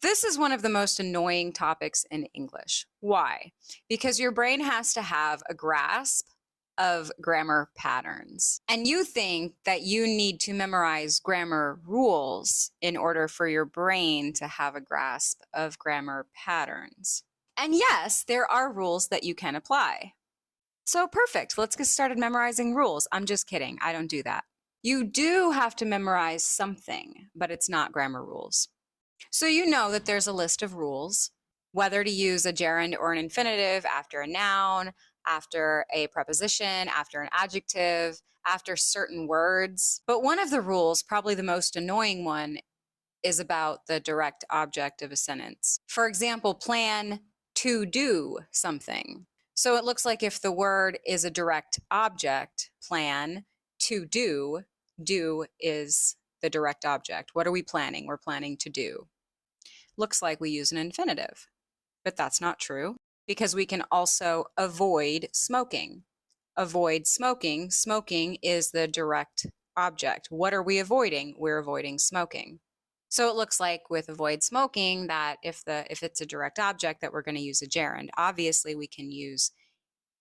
This is one of the most annoying topics in English. Why? Because your brain has to have a grasp of grammar patterns. And you think that you need to memorize grammar rules in order for your brain to have a grasp of grammar patterns. And yes, there are rules that you can apply. So perfect. Let's get started memorizing rules. I'm just kidding. I don't do that. You do have to memorize something, but it's not grammar rules. So you know that there's a list of rules, whether to use a gerund or an infinitive after a noun, after a preposition, after an adjective, after certain words. But one of the rules, probably the most annoying one, is about the direct object of a sentence. For example, plan to do something. So it looks like if the word is a direct object, plan to do is the direct object. What are we planning? We're planning to do. Looks like we use an infinitive, but that's not true because we can also avoid smoking. Avoid smoking. Smoking is the direct object. What are we avoiding? We're avoiding smoking. So it looks like with avoid smoking that if it's a direct object that we're going to use a gerund. Obviously we can use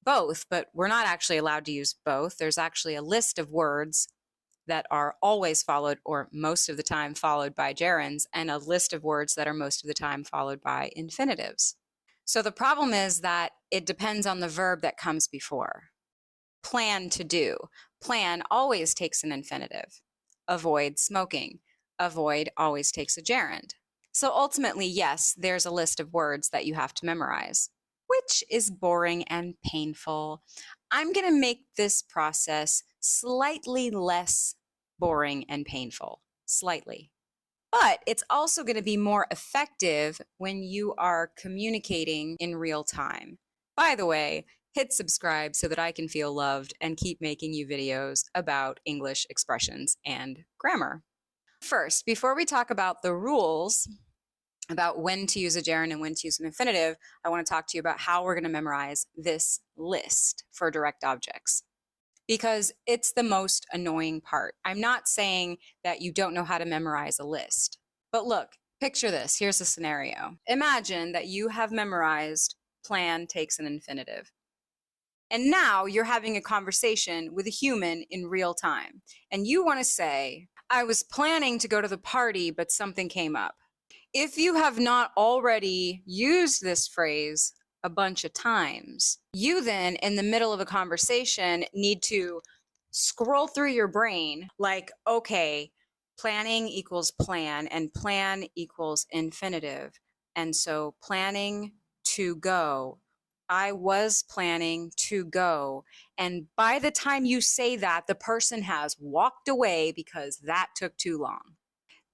both, but we're not actually allowed to use both. There's actually a list of words that are always followed or most of the time followed by gerunds, and a list of words that are most of the time followed by infinitives. So the problem is that it depends on the verb that comes before. Plan to do. Plan always takes an infinitive. Avoid smoking. Avoid always takes a gerund. So ultimately, yes, there's a list of words that you have to memorize, which is boring and painful. I'm going to make this process slightly less boring and painful, slightly. But it's also going to be more effective when you are communicating in real time. By the way, hit subscribe so that I can feel loved and keep making you videos about English expressions and grammar. First, before we talk about the rules, about when to use a gerund and when to use an infinitive, I want to talk to you about how we're going to memorize this list for direct objects, because it's the most annoying part. I'm not saying that you don't know how to memorize a list, but look, picture this. Here's a scenario. Imagine that you have memorized plan takes an infinitive. And now you're having a conversation with a human in real time. And you want to say, I was planning to go to the party, but something came up. If you have not already used this phrase a bunch of times, you then, in the middle of a conversation, need to scroll through your brain like, okay, planning equals plan, and plan equals infinitive. And so planning to go. I was planning to go. And by the time you say that, the person has walked away because that took too long.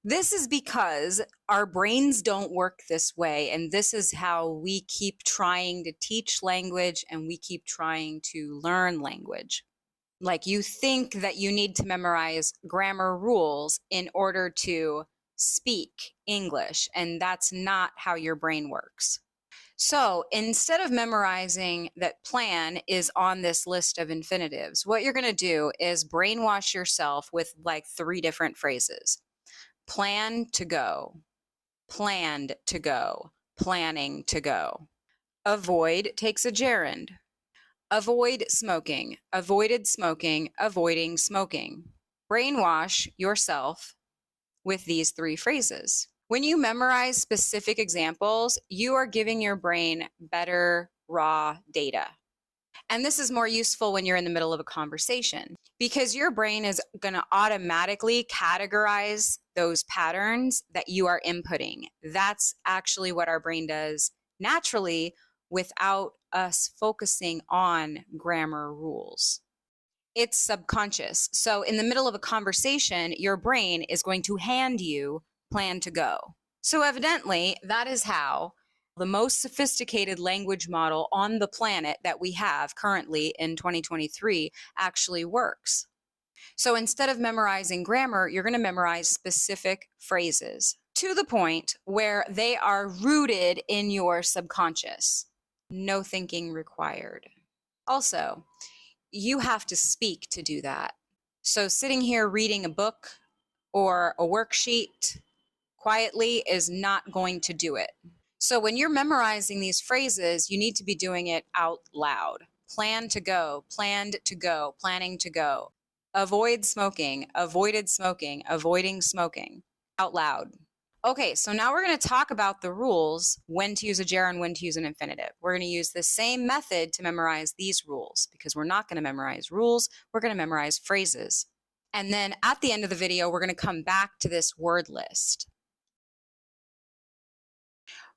This is because our brains don't work this way, and this is how we keep trying to teach language and we keep trying to learn language. Like, you think that you need to memorize grammar rules in order to speak English, and that's not how your brain works. So instead of memorizing that plan is on this list of infinitives, what you're going to do is brainwash yourself with like 3 different phrases. Plan to go, planned to go, planning to go. Avoid takes a gerund. Avoid smoking, avoided smoking, avoiding smoking. Brainwash yourself with these 3 phrases. When you memorize specific examples, you are giving your brain better raw data. And this is more useful when you're in the middle of a conversation because your brain is going to automatically categorize those patterns that you are inputting. That's actually what our brain does naturally without us focusing on grammar rules. It's subconscious. So in the middle of a conversation, your brain is going to hand you plan to go. So evidently, that is how the most sophisticated language model on the planet that we have currently in 2023 actually works. So instead of memorizing grammar, you're going to memorize specific phrases to the point where they are rooted in your subconscious. No thinking required. Also, you have to speak to do that. So sitting here reading a book or a worksheet, quietly is not going to do it. So when you're memorizing these phrases, you need to be doing it out loud. Plan to go, planned to go, planning to go. Avoid smoking, avoided smoking, avoiding smoking. Out loud. Okay, so now we're going to talk about the rules, when to use a gerund, when to use an infinitive. We're going to use the same method to memorize these rules because we're not going to memorize rules, we're going to memorize phrases. And then at the end of the video, we're going to come back to this word list.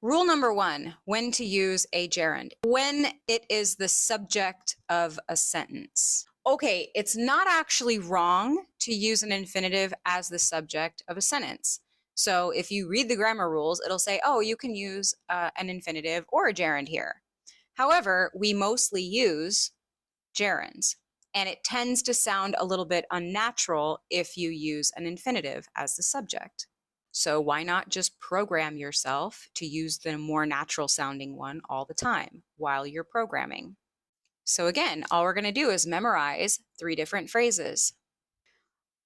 Rule number 1, when to use a gerund. When it is the subject of a sentence. Okay, it's not actually wrong to use an infinitive as the subject of a sentence. So if you read the grammar rules, it'll say, oh, you can use an infinitive or a gerund here. However, we mostly use gerunds, and it tends to sound a little bit unnatural if you use an infinitive as the subject. So why not just program yourself to use the more natural sounding one all the time while you're programming? So again, all we're going to do is memorize 3 different phrases.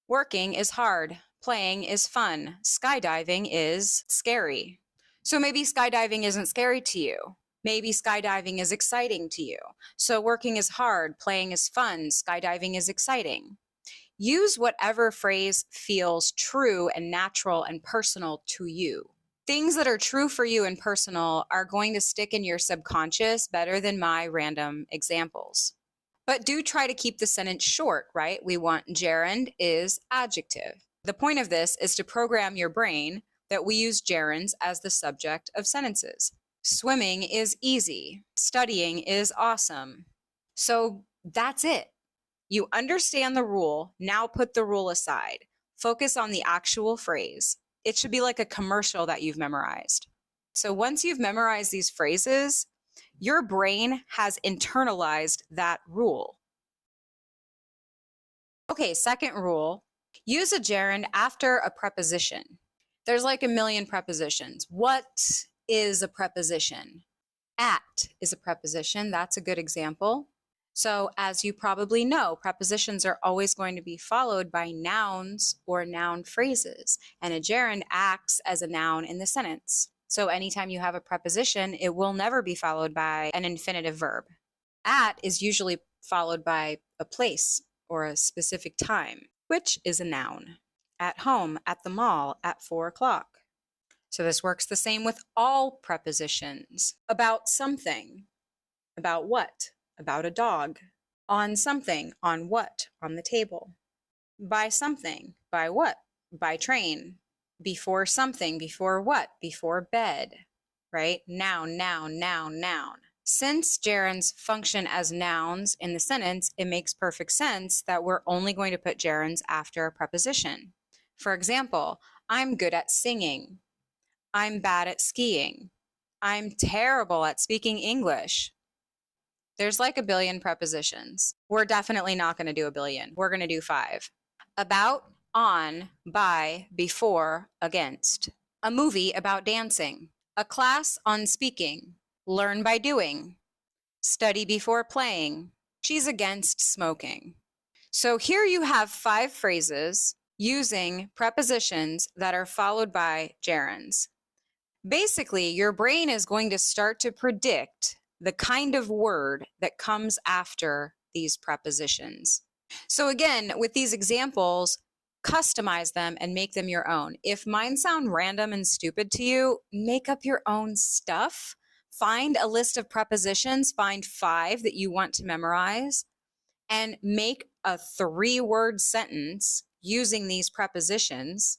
Working is hard. Playing is fun. Skydiving is scary. So maybe skydiving isn't scary to you. Maybe skydiving is exciting to you. So working is hard. Playing is fun. Skydiving is exciting. Use whatever phrase feels true and natural and personal to you. Things that are true for you and personal are going to stick in your subconscious better than my random examples. But do try to keep the sentence short, right? We want gerund is adjective. The point of this is to program your brain that we use gerunds as the subject of sentences. Swimming is easy. Studying is awesome. So that's it. You understand the rule. Now put the rule aside. Focus on the actual phrase. It should be like a commercial that you've memorized. So once you've memorized these phrases, your brain has internalized that rule. Okay, second rule, use a gerund after a preposition. There's like a million prepositions. What is a preposition? At is a preposition. That's a good example. So as you probably know, prepositions are always going to be followed by nouns or noun phrases, and a gerund acts as a noun in the sentence. So anytime you have a preposition, it will never be followed by an infinitive verb. At is usually followed by a place or a specific time, which is a noun. At home, at the mall, at 4 o'clock. So this works the same with all prepositions. About something. About what? About a dog. On something. On what? On the table. By something. By what? By train. Before something. Before what? Before bed. Right? Noun, noun, noun, noun. Since gerunds function as nouns in the sentence, it makes perfect sense that we're only going to put gerunds after a preposition. For example, I'm good at singing. I'm bad at skiing. I'm terrible at speaking English. There's like a billion prepositions. We're definitely not going to do a billion. We're going to do 5. About, on, by, before, against. A movie about dancing. A class on speaking. Learn by doing. Study before playing. She's against smoking. So here you have 5 phrases using prepositions that are followed by gerunds. Basically, your brain is going to start to predict the kind of word that comes after these prepositions. So again, with these examples, customize them and make them your own. If mine sound random and stupid to you, make up your own stuff. Find a list of prepositions, find 5 that you want to memorize, and make a 3-word sentence using these prepositions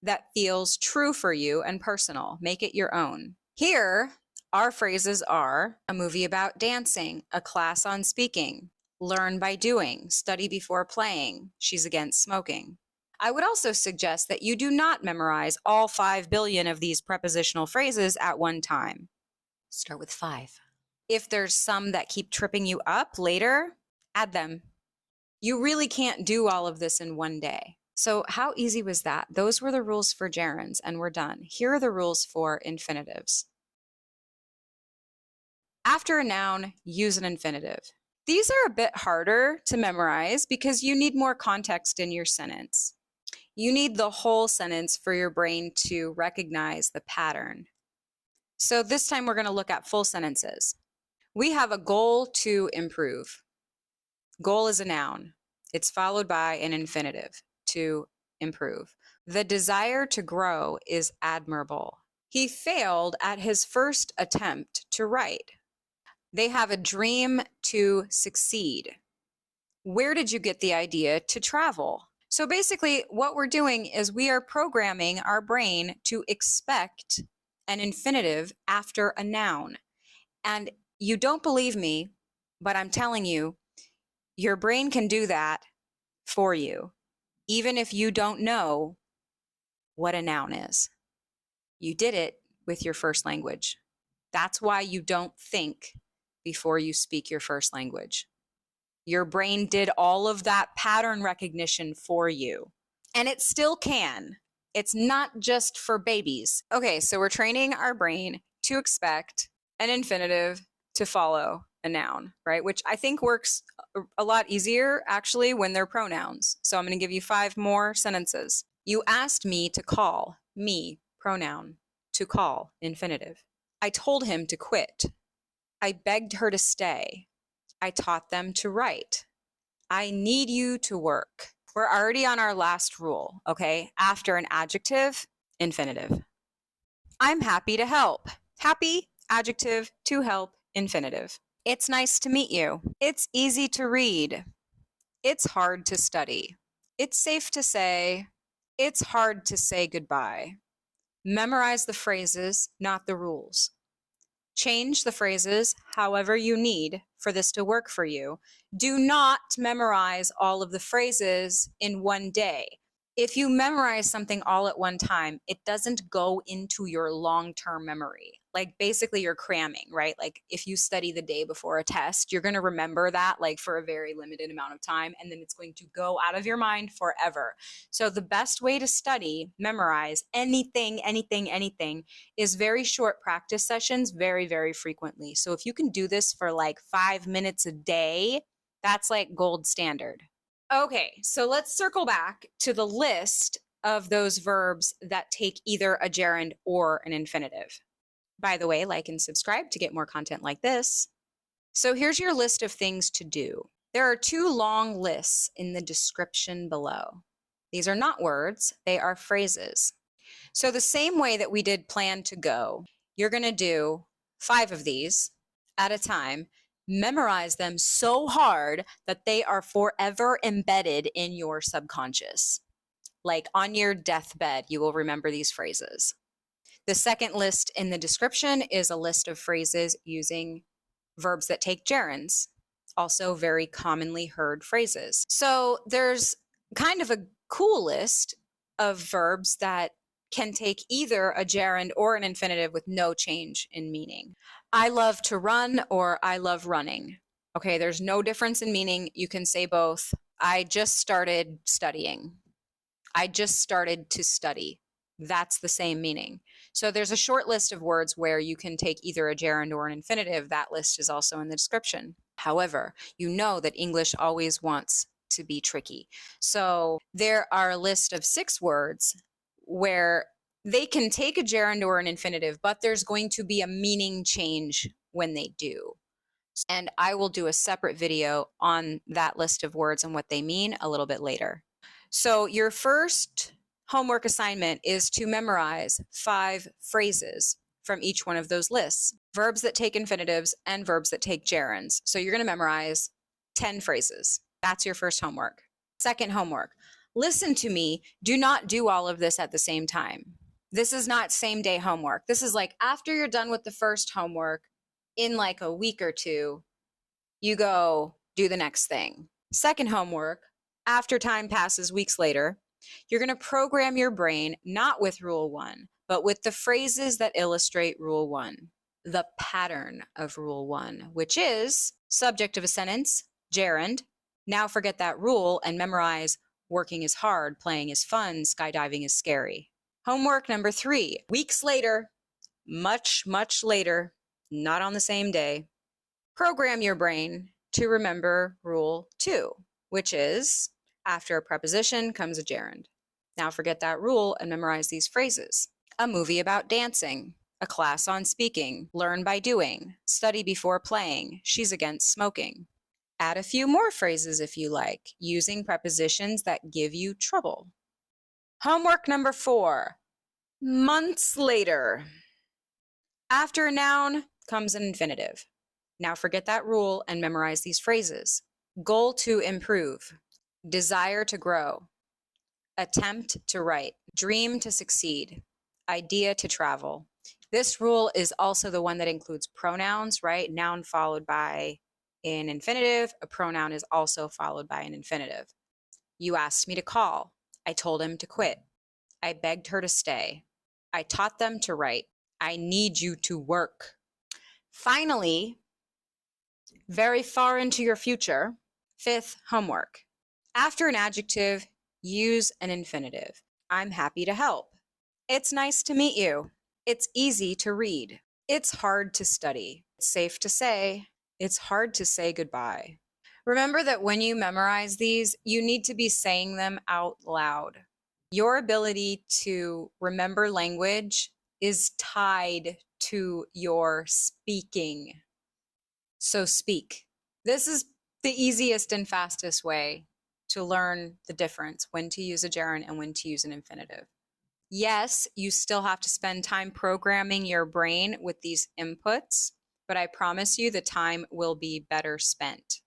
that feels true for you and personal. Make it your own. Here, our phrases are a movie about dancing, a class on speaking, learn by doing, study before playing, she's against smoking. I would also suggest that you do not memorize all 5 billion of these prepositional phrases at one time. Start with 5. If there's some that keep tripping you up later, add them. You really can't do all of this in one day. So how easy was that? Those were the rules for gerunds, and we're done. Here are the rules for infinitives. After a noun, use an infinitive. These are a bit harder to memorize because you need more context in your sentence. You need the whole sentence for your brain to recognize the pattern. So this time we're going to look at full sentences. We have a goal to improve. Goal is a noun. It's followed by an infinitive, to improve. The desire to grow is admirable. He failed at his first attempt to write. They have a dream to succeed. Where did you get the idea to travel? So basically, what we're doing is we are programming our brain to expect an infinitive after a noun. And you don't believe me, but I'm telling you, your brain can do that for you, even if you don't know what a noun is. You did it with your first language. That's why you don't think before you speak your first language. Your brain did all of that pattern recognition for you, and it still can. It's not just for babies. Okay, so we're training our brain to expect an infinitive to follow a noun, right? Which I think works a lot easier actually when they're pronouns. So I'm going to give you 5 more sentences. You asked me to call. Me, pronoun. To call, infinitive. I told him to quit. I begged her to stay. I taught them to write. I need you to work. We're already on our last rule, okay? After an adjective, infinitive. I'm happy to help. Happy, adjective, to help, infinitive. It's nice to meet you. It's easy to read. It's hard to study. It's safe to say. It's hard to say goodbye. Memorize the phrases, not the rules. Change the phrases however you need for this to work for you. Do not memorize all of the phrases in one day. If you memorize something all at one time, it doesn't go into your long-term memory. Like basically you're cramming, right? Like if you study the day before a test, you're going to remember that like for a very limited amount of time, and then it's going to go out of your mind forever. So the best way to study, memorize anything, is very short practice sessions very, very frequently. So if you can do this for like 5 minutes a day, that's like gold standard. Okay, so let's circle back to the list of those verbs that take either a gerund or an infinitive. By the way, like and subscribe to get more content like this. So here's your list of things to do. There are 2 long lists in the description below. These are not words, they are phrases. So the same way that we did plan to go, you're going to do 5 of these at a time. Memorize them so hard that they are forever embedded in your subconscious. Like on your deathbed, you will remember these phrases. The second list in the description is a list of phrases using verbs that take gerunds, also very commonly heard phrases. So there's kind of a cool list of verbs that can take either a gerund or an infinitive with no change in meaning. I love to run or I love running. Okay, there's no difference in meaning. You can say both. I just started studying. I just started to study. That's the same meaning. So there's a short list of words where you can take either a gerund or an infinitive. That list is also in the description. However, you know that English always wants to be tricky. So there are a list of 6 words where they can take a gerund or an infinitive, but there's going to be a meaning change when they do. And I will do a separate video on that list of words and what they mean a little bit later. So your first homework assignment is to memorize 5 phrases from each one of those lists. Verbs that take infinitives and verbs that take gerunds. So you're going to memorize 10 phrases. That's your first homework. Second homework. Listen to me. Do not do all of this at the same time. This is not same day homework. This is like after you're done with the first homework, in like a week or 2, you go do the next thing. Second homework, after time passes weeks later, you're going to program your brain not with rule 1, but with the phrases that illustrate rule 1, the pattern of rule 1, which is subject of a sentence, gerund. Now forget that rule and memorize working is hard, playing is fun, skydiving is scary. Homework number 3, weeks later, much, much later, not on the same day. Program your brain to remember rule 2, which is after a preposition comes a gerund. Now forget that rule and memorize these phrases. A movie about dancing. A class on speaking. Learn by doing. Study before playing. She's against smoking. Add a few more phrases if you like, using prepositions that give you trouble. Homework number 4. Months later. After a noun comes an infinitive. Now forget that rule and memorize these phrases. Goal to improve. Desire to grow. Attempt to write. Dream to succeed. Idea to travel. This rule is also the one that includes pronouns, right? Noun followed by an infinitive. A pronoun is also followed by an infinitive. You asked me to call. I told him to quit. I begged her to stay. I taught them to write. I need you to work. Finally, very far into your future, 5th homework. After an adjective, use an infinitive. I'm happy to help. It's nice to meet you. It's easy to read. It's hard to study. It's safe to say. It's hard to say goodbye. Remember that when you memorize these, you need to be saying them out loud. Your ability to remember language is tied to your speaking. So speak. This is the easiest and fastest way to learn the difference when to use a gerund and when to use an infinitive. Yes, you still have to spend time programming your brain with these inputs, but I promise you the time will be better spent.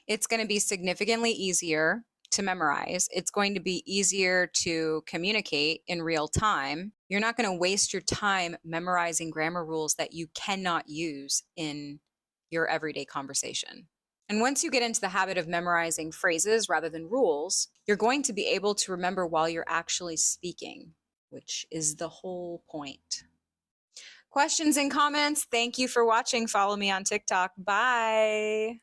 It's going to be significantly easier to memorize. It's going to be easier to communicate in real time. You're not going to waste your time memorizing grammar rules that you cannot use in your everyday conversation. And once you get into the habit of memorizing phrases rather than rules, you're going to be able to remember while you're actually speaking, which is the whole point. Questions and comments? Thank you for watching. Follow me on TikTok. Bye.